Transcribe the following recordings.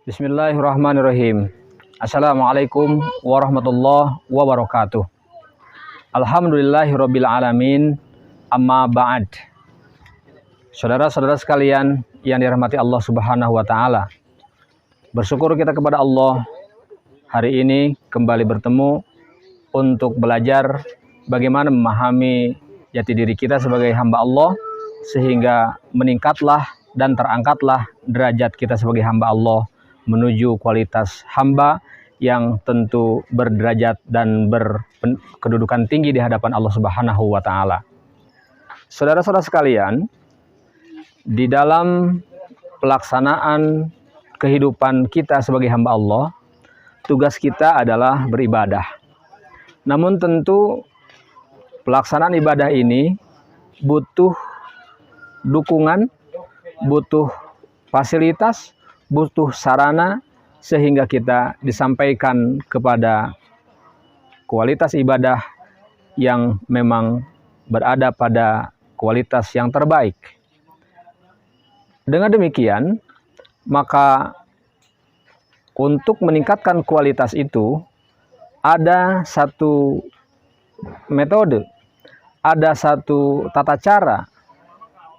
Bismillahirrahmanirrahim. Assalamualaikum warahmatullahi wabarakatuh. Alhamdulillahirabbil alamin. Amma ba'd. Saudara-saudara sekalian yang dirahmati Allah Subhanahu wa taala. Bersyukur kita kepada Allah hari ini kembali bertemu untuk belajar bagaimana memahami jati diri kita sebagai hamba Allah sehingga meningkatlah dan terangkatlah derajat kita sebagai hamba Allah menuju kualitas hamba yang tentu berderajat dan berkedudukan tinggi di hadapan Allah Subhanahu wa taala. Saudara-saudara sekalian, di dalam pelaksanaan kehidupan kita sebagai hamba Allah, tugas kita adalah beribadah. Namun tentu pelaksanaan ibadah ini butuh dukungan, butuh fasilitas, butuh sarana sehingga kita disampaikan kepada kualitas ibadah yang memang berada pada kualitas yang terbaik. Dengan demikian, maka untuk meningkatkan kualitas itu ada satu metode, ada satu tata cara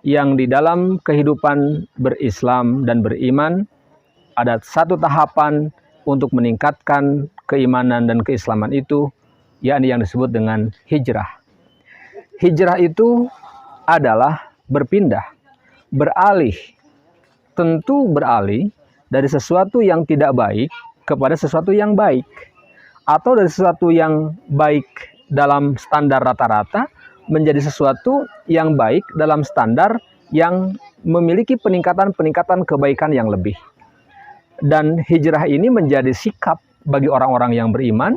yang di dalam kehidupan berislam dan beriman ada satu tahapan untuk meningkatkan keimanan dan keislaman itu, yakni yang disebut dengan hijrah. Hijrah itu adalah berpindah, beralih, tentu beralih dari sesuatu yang tidak baik kepada sesuatu yang baik, atau dari sesuatu yang baik dalam standar rata-rata menjadi sesuatu yang baik dalam standar yang memiliki peningkatan kebaikan yang lebih. Dan hijrah ini menjadi sikap bagi orang-orang yang beriman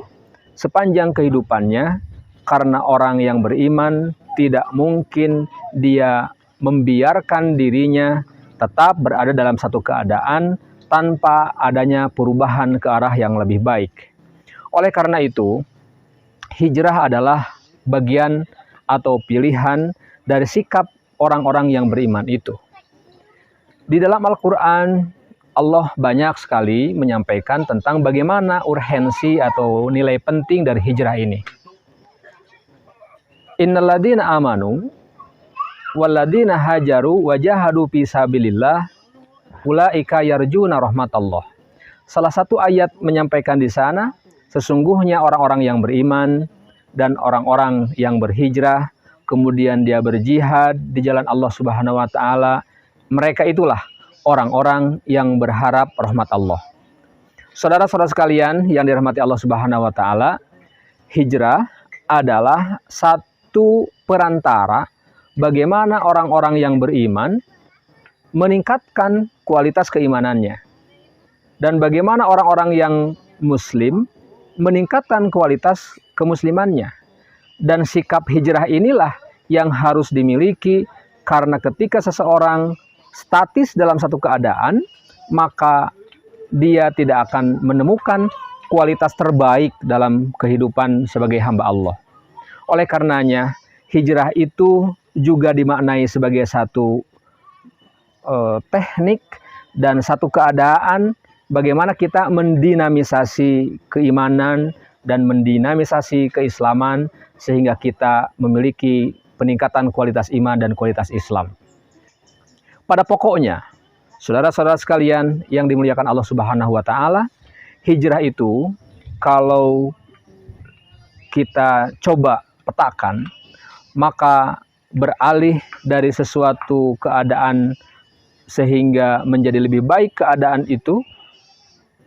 sepanjang kehidupannya, karena orang yang beriman tidak mungkin dia membiarkan dirinya tetap berada dalam satu keadaan tanpa adanya perubahan ke arah yang lebih baik. Oleh karena itu, hijrah adalah bagian atau pilihan dari sikap orang-orang yang beriman itu. Di dalam Al-Quran, Allah banyak sekali menyampaikan tentang bagaimana urgensi atau nilai penting dari hijrah ini. Innalladzina amanu walladzina hajaru wajahadu fi sabilillah ulaika yarjuna rahmatallah. Salah satu ayat menyampaikan di sana, sesungguhnya orang-orang yang beriman dan orang-orang yang berhijrah, kemudian dia berjihad di jalan Allah Subhanahu wa taala, mereka itulah orang-orang yang berharap rahmat Allah. Saudara-saudara sekalian yang dirahmati Allah Subhanahu wa taala, hijrah adalah satu perantara bagaimana orang-orang yang beriman meningkatkan kualitas keimanannya, dan bagaimana orang-orang yang muslim meningkatkan kualitas kemuslimannya. Dan sikap hijrah inilah yang harus dimiliki, karena ketika seseorang statis dalam satu keadaan, maka dia tidak akan menemukan kualitas terbaik dalam kehidupan sebagai hamba Allah. Oleh karenanya, hijrah itu juga dimaknai sebagai satu teknik dan satu keadaan bagaimana kita mendinamisasi keimanan dan mendinamisasi keislaman sehingga kita memiliki peningkatan kualitas iman dan kualitas Islam. Pada pokoknya, saudara-saudara sekalian yang dimuliakan Allah Subhanahu wa taala, hijrah itu kalau kita coba petakan, maka beralih dari sesuatu keadaan sehingga menjadi lebih baik keadaan itu,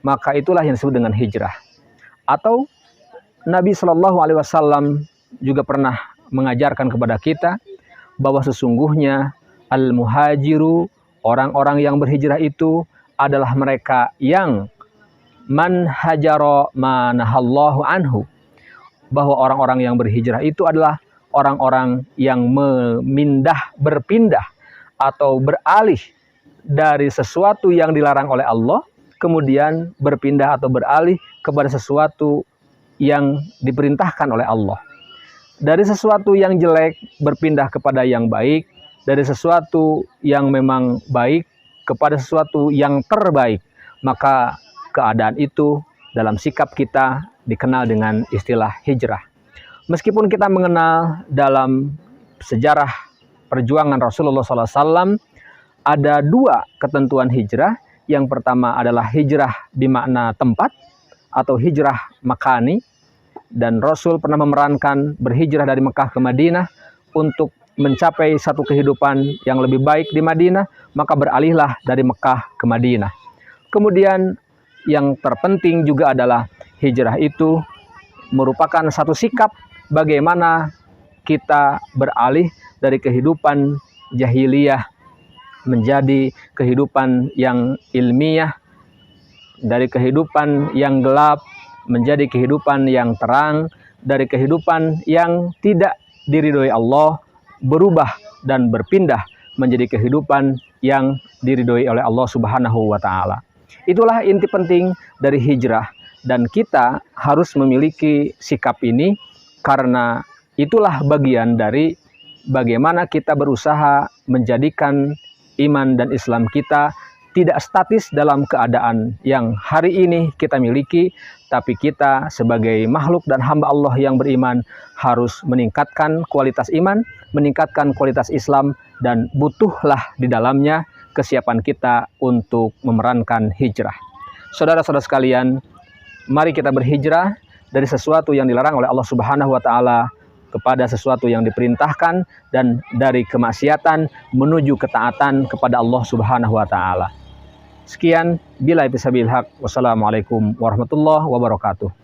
maka itulah yang disebut dengan hijrah. Atau Nabi Shallallahu Alaihi Wasallam juga pernah mengajarkan kepada kita bahwa sesungguhnya al-muhajiru, orang-orang yang berhijrah itu adalah mereka yang man hajara manahallahu anhu, bahwa orang-orang yang berhijrah itu adalah orang-orang yang berpindah atau beralih dari sesuatu yang dilarang oleh Allah, kemudian berpindah atau beralih kepada sesuatu yang diperintahkan oleh Allah. Dari sesuatu yang jelek berpindah kepada yang baik, dari sesuatu yang memang baik kepada sesuatu yang terbaik. maka keadaan itu dalam sikap kita dikenal dengan istilah hijrah. Meskipun kita mengenal dalam sejarah perjuangan Rasulullah SAW ada dua ketentuan hijrah. Yang pertama adalah hijrah bermakna tempat atau hijrah makani, dan Rasul pernah memerankan berhijrah dari Mekah ke Madinah untuk mencapai satu kehidupan yang lebih baik di Madinah, maka beralihlah dari Mekah ke Madinah. Kemudian yang terpenting juga adalah hijrah itu merupakan satu sikap bagaimana kita beralih dari kehidupan jahiliyah menjadi kehidupan yang ilmiah, dari kehidupan yang gelap menjadi kehidupan yang terang, dari kehidupan yang tidak diridhoi Allah berubah dan berpindah menjadi kehidupan yang diridhoi oleh Allah Subhanahu wa taala. Itulah inti penting dari hijrah, dan kita harus memiliki sikap ini karena itulah bagian dari bagaimana kita berusaha menjadikan iman dan Islam kita tidak statis dalam keadaan yang hari ini kita miliki, tapi kita sebagai makhluk dan hamba Allah yang beriman harus meningkatkan kualitas iman, meningkatkan kualitas Islam, dan butuhlah di dalamnya kesiapan kita untuk memerankan hijrah. Saudara-saudara sekalian, mari kita berhijrah dari sesuatu yang dilarang oleh Allah Subhanahu wa taala kepada sesuatu yang diperintahkan, dan dari kemaksiatan menuju ketaatan kepada Allah Subhanahu wa taala. Sekian, billahi taufiq. Wassalamualaikum warahmatullahi wabarakatuh.